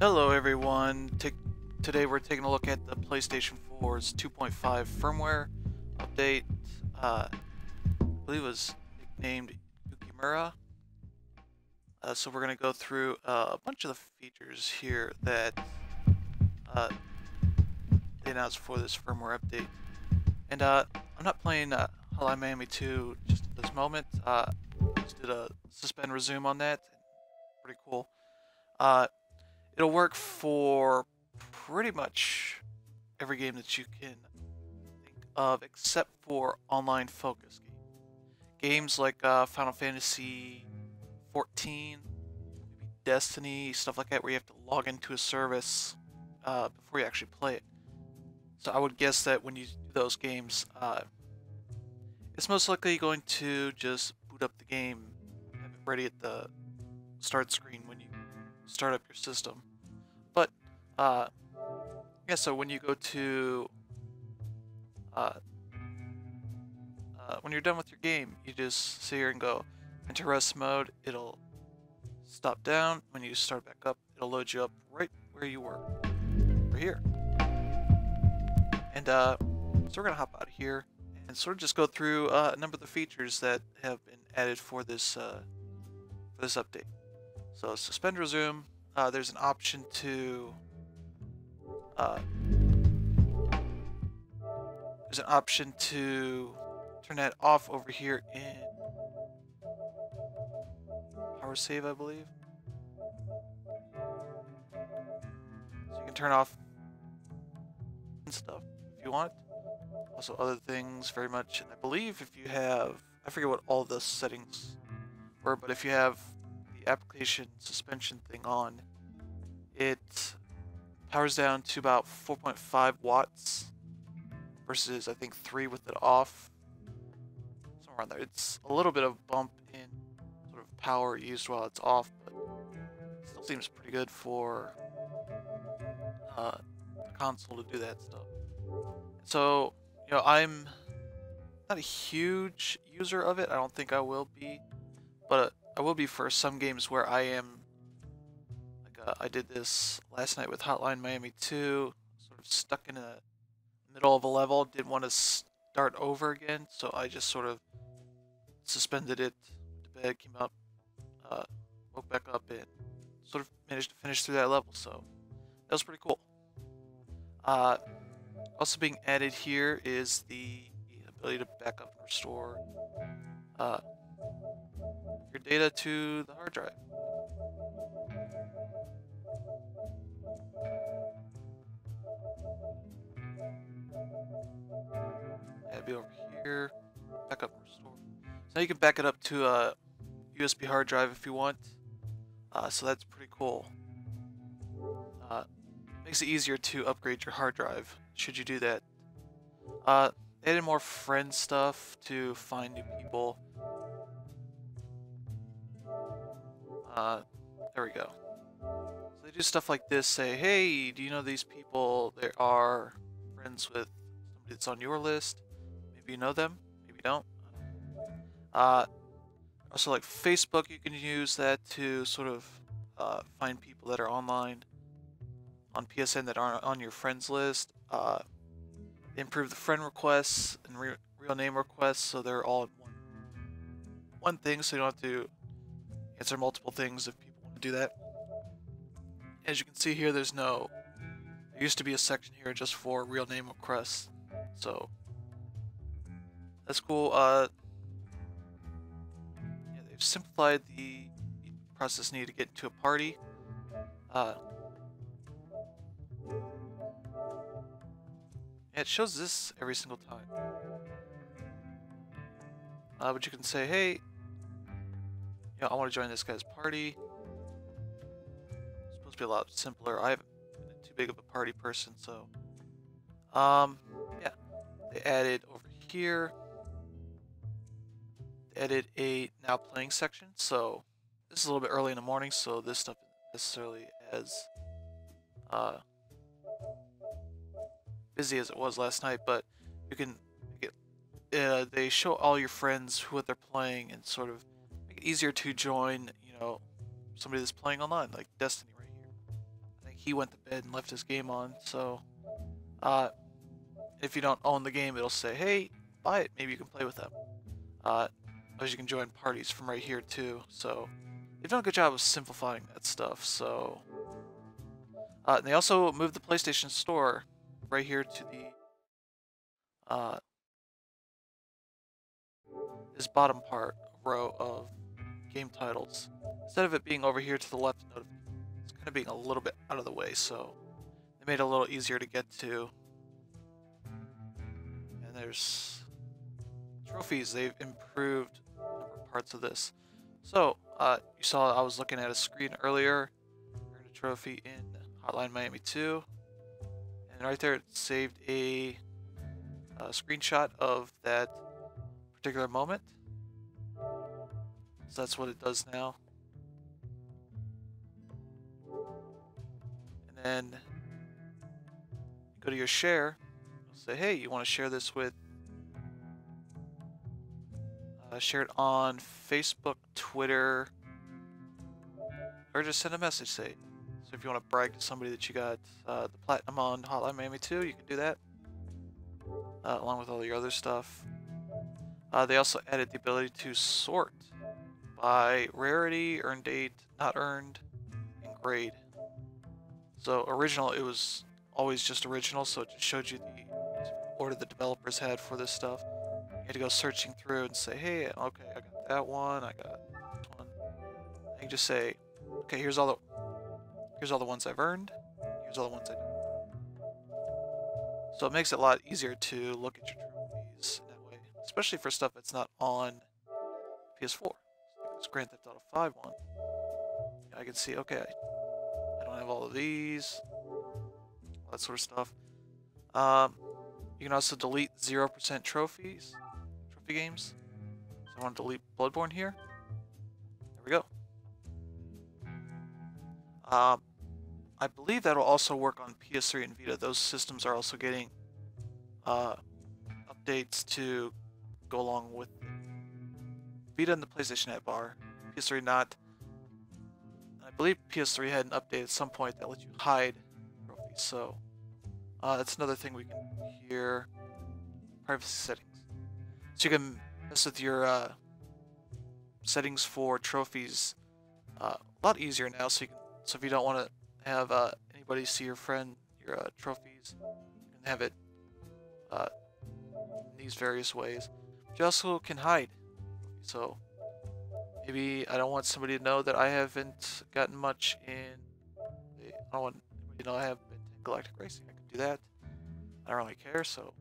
Hello everyone. Today we're taking a look at the PlayStation 4's 2.5 firmware update. I believe it was nicknamed Yukimura. So we're going to go through a bunch of the features here that they announced for this firmware update. And I'm not playing Hotline Miami 2 just at this moment. Just did a suspend resume on that. Pretty cool. It'll work for pretty much every game that you can think of except for online focus games like Final Fantasy 14, maybe Destiny, stuff like that, where you have to log into a service before you actually play it. So I would guess that when you do those games, it's most likely going to just boot up the game, have it ready at the start screen when you start up your system. But yeah, so when you go to when you're done with your game, you just sit here and go into rest mode. It'll stop down. When you start back up, it'll load you up right where you were, over here. And so we're gonna hop out of here and sort of just go through a number of the features that have been added for this update. So suspend resume. There's an option to turn that off over here in power save, I believe. So you can turn off and stuff if you want. Also other things very much, and I believe if you have, I forget what all the settings were, but if you have the application suspension thing on, it powers down to about 4.5 watts versus I think 3 with it off. Somewhere around there. It's a little bit of bump in sort of power used while it's off, but it still seems pretty good for a console to do that stuff. So, you know, I'm not a huge user of it. I don't think I will be, but I will be for some games where I am. Like I did this last night with Hotline Miami 2, sort of stuck in the middle of a level, didn't want to start over again, so I just sort of suspended it, went to bed, came up, woke back up, and sort of managed to finish through that level, so that was pretty cool. Also being added here is the ability to back up and restore your data to the hard drive. That'd be over here, back up and restore. So now you can back it up to a USB hard drive if you want. So that's pretty cool. Makes it easier to upgrade your hard drive should you do that. Added more friend stuff to find new people. There we go. So they do stuff like this, say, hey, do you know these people? They are friends with somebody that's on your list. Maybe you know them, maybe you don't. Also like Facebook, you can use that to sort of find people that are online on PSN that aren't on your friends list. Improve the friend requests and real name requests so they're all in one thing, so you don't have to answer multiple things if people want to do that. As you can see here, there used to be a section here just for real name requests, so that's cool. Yeah, they've simplified the process needed to get into a party. It shows this every single time. But you can say, hey, I want to join this guy's party. It's supposed to be a lot simpler. I haven't been too big of a party person, so yeah. They added over here. They added a now playing section. So this is a little bit early in the morning, so this stuff isn't necessarily as busy as it was last night, but you can make it, they show all your friends what they're playing and sort of make it easier to join, somebody that's playing online, like Destiny right here. I think he went to bed and left his game on. So if you don't own the game, it'll say, hey, buy it, maybe you can play with them. As you can join parties from right here too. So they've done a good job of simplifying that stuff. So and they also moved the PlayStation Store right here to the this bottom part row of game titles. Instead of it being over here to the left, it's kind of being a little bit out of the way, so they made it a little easier to get to. And there's trophies. They've improved a number of parts of this. So you saw I was looking at a screen earlier. Earned a trophy in Hotline Miami 2, and right there it saved a screenshot of that particular moment. So that's what it does now. And then go to your share. Say, hey, you want to share this with? Share it on Facebook, Twitter, or just send a message. Say, so if you want to brag to somebody that you got the platinum on Hotline Miami 2, you can do that, along with all your other stuff. They also added the ability to sort by rarity, earned date, not earned, and grade. So original, it was always just original, so it just showed you the order the developers had for this stuff. You had to go searching through and say, hey, okay, I got that one, I got this one. And you just say, okay, here's all the ones I've earned, here's all the ones I don't. So it makes it a lot easier to look at your trophies in that way, especially for stuff that's not on PS4. This Grand Theft Auto 5 one. I can see, okay, I don't have all of these, all that sort of stuff. You can also delete 0% trophy games. So I want to delete Bloodborne here. There we go. I believe that'll also work on PS3 and Vita. Those systems are also getting updates to go along with Vita and the PlayStation App are. PS3 not. I believe PS3 had an update at some point that lets you hide trophies. So that's another thing we can do here. Privacy settings. So you can mess with your settings for trophies a lot easier now. So if you don't want to have anybody see your trophies, you can have it in these various ways. But you also can hide. So maybe I don't want somebody to know that I haven't gotten much in. I don't want anybody to know I haven't been in Galactic Racing. I can do that. I don't really care, so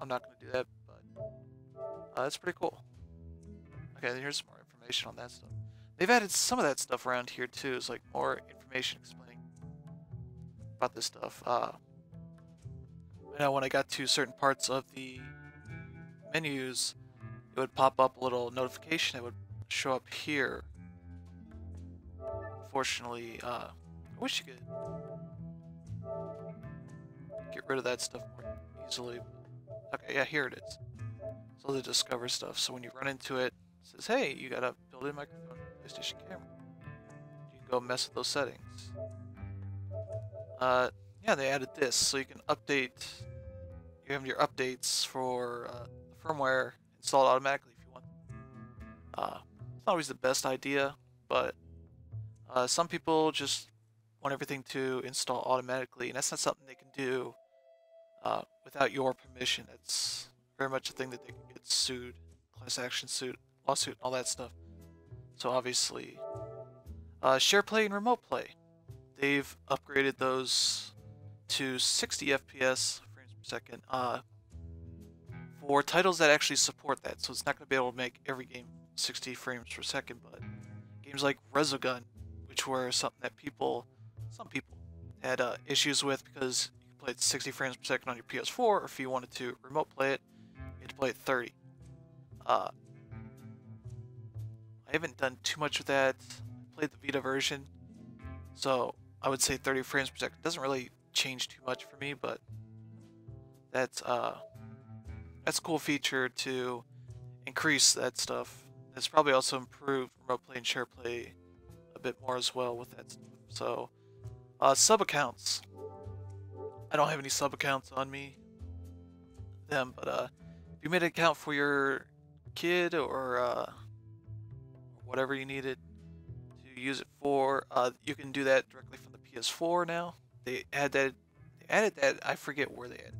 I'm not going to do that. But that's pretty cool. Okay, then here's some more information on that stuff. They've added some of that stuff around here too. It's like more information explaining about this stuff. Now when I got to certain parts of the menus, it would pop up a little notification. It would show up here. Unfortunately, I wish you could get rid of that stuff more easily. Okay, yeah, here it is. So the discover stuff. So when you run into it, it says, hey, you got a built-in microphone, PlayStation camera. You can go mess with those settings. Yeah, they added this, so you can update. You have your updates for the firmware installed automatically if you want. It's not always the best idea, but some people just want everything to install automatically, and that's not something they can do without your permission. That's very much a thing that they can get sued, class action suit, lawsuit, all that stuff. So obviously, share play and remote play. They've upgraded those to 60 FPS frames per second for titles that actually support that. So it's not going to be able to make every game 60 frames per second, but games like Resogun, which were something that some people had issues with because you can play it 60 frames per second on your PS4, or if you wanted to remote play it, you had to play it 30. I haven't done too much with that. I played the Vita version, so I would say 30 frames per second doesn't really change too much for me, but that's a cool feature to increase that stuff. It's probably also improved remote play and share play a bit more as well with that stuff. So Sub accounts. I don't have any sub accounts on me, but if you made an account for your kid or whatever you needed to use it for, you can do that directly from the PS4 now. They added that. I forget where they added.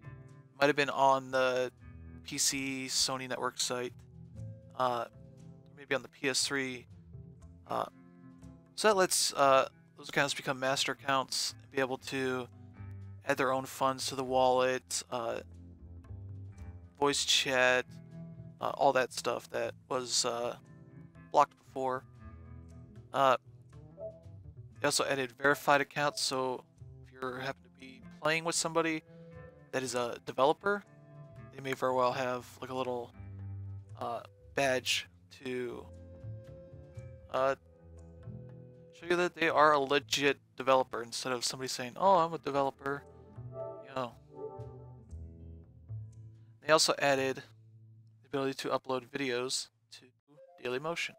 It might have been on the PC Sony Network site, maybe on the PS3. So that lets those accounts become master accounts and be able to add their own funds to the wallet, voice chat, all that stuff that was blocked before. They also added verified accounts, so if you happen to be playing with somebody that is a developer, they may very well have like a little badge to show you that they are a legit developer instead of somebody saying, "Oh, I'm a developer." You know. They also added the ability to upload videos to Dailymotion.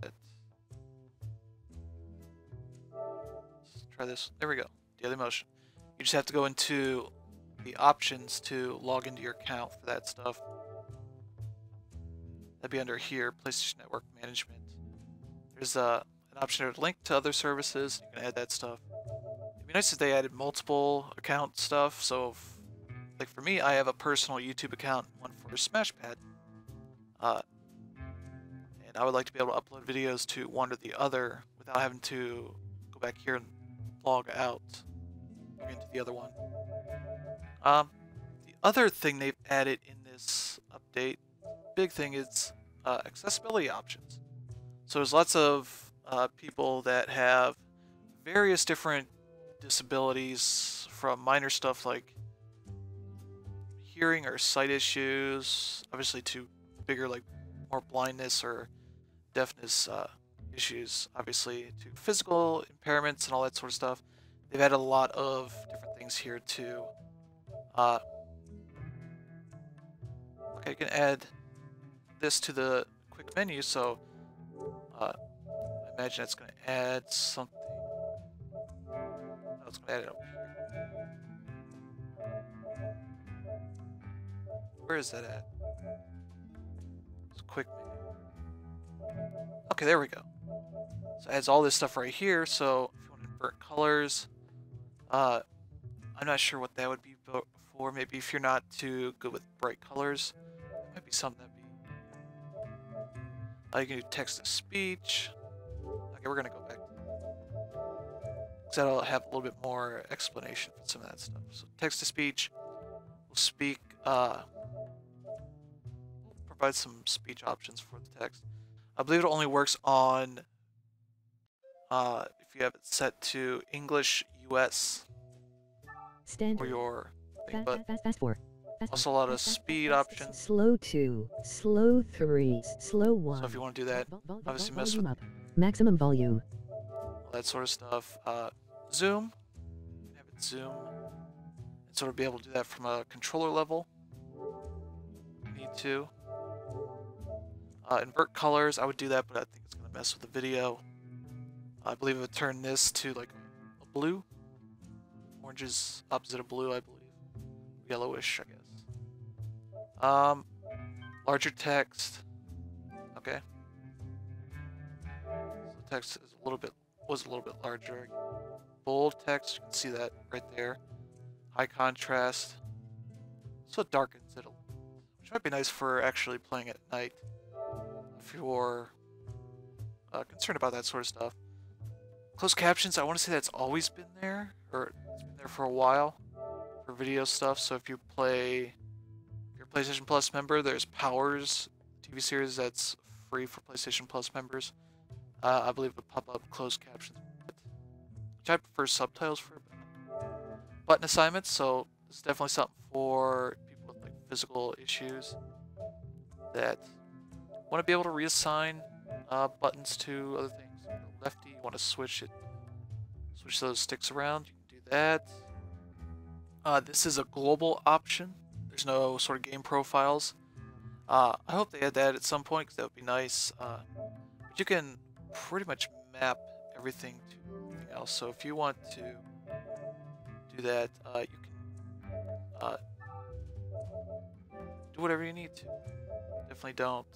Let's try this. There we go. Dailymotion. You just have to go into the options to log into your account for that stuff. That'd be under here, PlayStation Network Management. There's an option to link to other services. You can add that stuff. It'd be nice if they added multiple account stuff. So, like for me, I have a personal YouTube account, one for SmashPad. And I would like to be able to upload videos to one or the other without having to go back here and log out into the other one. The other thing they've added in this update, big thing, is accessibility options. So there's lots of people that have various different disabilities, from minor stuff like hearing or sight issues, obviously, to bigger, like more blindness or deafness issues, obviously, to physical impairments and all that sort of stuff. They've added a lot of different things here too. Okay, you can add this to the quick menu, so I imagine it's going to add something. No, it's going to add it up here. Where is that at? It's a quick menu. Okay, there we go. So it adds all this stuff right here, so if you want to invert colors, I'm not sure what that would be for. Maybe if you're not too good with bright colors, that might be something that'd be. You can do text-to-speech. Okay, we're gonna go back. Because that'll have a little bit more explanation for some of that stuff. So text-to-speech will speak. Provide some speech options for the text. I believe it only works on if you have it set to English US for your thing, but also a lot of speed options. Slow 2, slow 3, slow 1. So if you want to do that, obviously mess with maximum volume. All that sort of stuff. Zoom, you can have it zoom, and sort of be able to do that from a controller level. You need to. Invert colors, I would do that, but I think it's going to mess with the video. I believe it would turn this to like a blue. Orange is opposite of blue, I believe. Yellowish, I guess. Larger text. Okay. So text is was a little bit larger. Bold text, you can see that right there. High contrast. So it darkens it, which might be nice for actually playing at night if you're concerned about that sort of stuff. Closed captions, I want to say that's always been there, or it's been there for a while for video stuff. So if you're a PlayStation Plus member, there's Powers TV series that's free for PlayStation Plus members. I believe it would pop up closed captions, which I prefer subtitles for. Button assignments, so this is definitely something for people with like physical issues that want to be able to reassign buttons to other things. Lefty, you want to switch those sticks around, you can do that. This is a global option. There's no sort of game profiles. I hope they add that at some point, because that would be nice. But you can pretty much map everything to everything else. So if you want to do that, you can do whatever you need to. Definitely don't.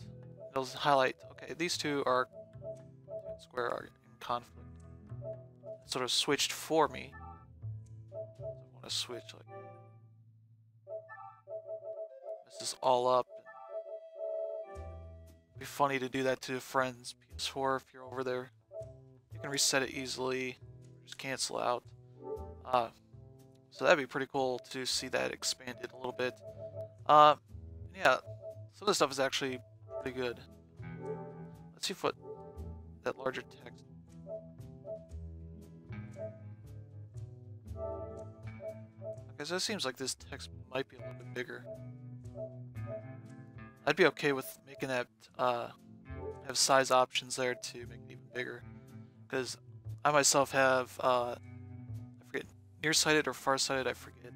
It'll highlight, okay, these two are square are in conflict. It sort of switched for me. So I want to switch, like, mess this all up. It'd be funny to do that to a friend's PS4 if you're over there. You can reset it easily, just cancel out. So that'd be pretty cool to see that expanded a little bit. Yeah, some of the stuff is actually pretty good. Let's see what that larger text. Okay, so it seems like this text might be a little bit bigger. I'd be okay with making that have size options there to make it even bigger, because I myself have I forget, nearsighted or farsighted, I forget.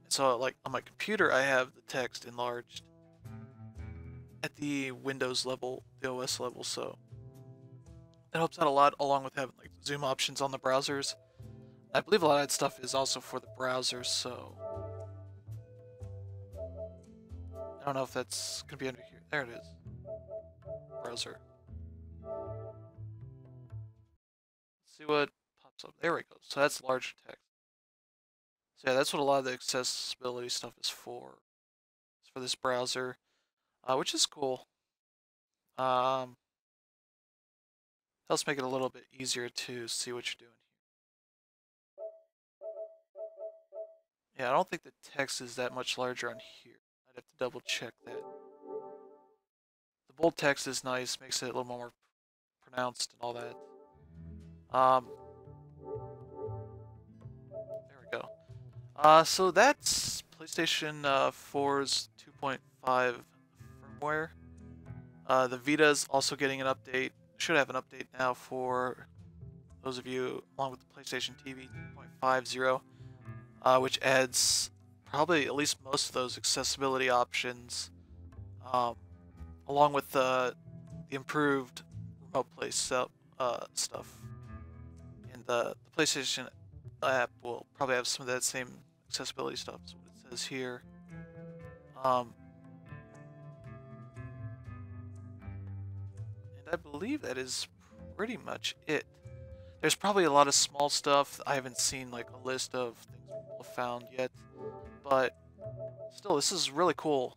And so like on my computer I have the text enlarged at the Windows level, the OS level, so that helps out a lot, along with having like zoom options on the browsers. I believe a lot of that stuff is also for the browsers, so I don't know if that's gonna be under here. There it is. Browser. Let's see what pops up. There we go. So that's large text. So yeah, that's what a lot of the accessibility stuff is for. It's for this browser, which is cool. Helps make it a little bit easier to see what you're doing here. Yeah, I don't think the text is that much larger on here. I'd have to double check that. The bold text is nice, makes it a little more pronounced and all that. There we go. So that's PlayStation 4's 2.5 firmware. The Vita's also getting an update. Should have an update now for those of you along with the PlayStation TV 2.50, which adds probably at least most of those accessibility options, along with the improved remote play stuff. And the PlayStation app will probably have some of that same accessibility stuff. That's what it says here. And I believe that is pretty much it. There's probably a lot of small stuff. I haven't seen like a list of things people have found yet, but still, this is really cool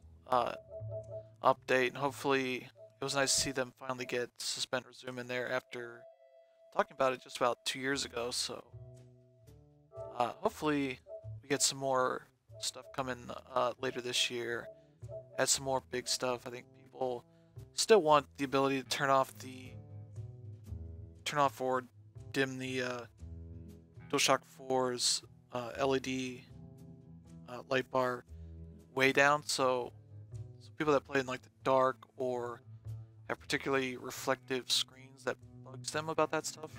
update, and hopefully it was nice to see them finally get Suspend Resume in there after talking about it just about 2 years ago. So hopefully we get some more stuff coming later this year. Add some more big stuff. I think people still want the ability to turn off or dim the DualShock 4's LED light bar way down, so people that play in like the dark or have particularly reflective screens that bugs them about that stuff,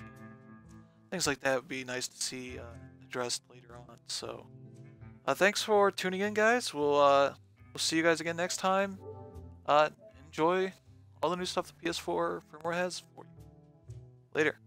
things like that would be nice to see addressed later on. So thanks for tuning in, guys. We'll see you guys again next time. Enjoy all the new stuff the PS4 firmware has for you. Later.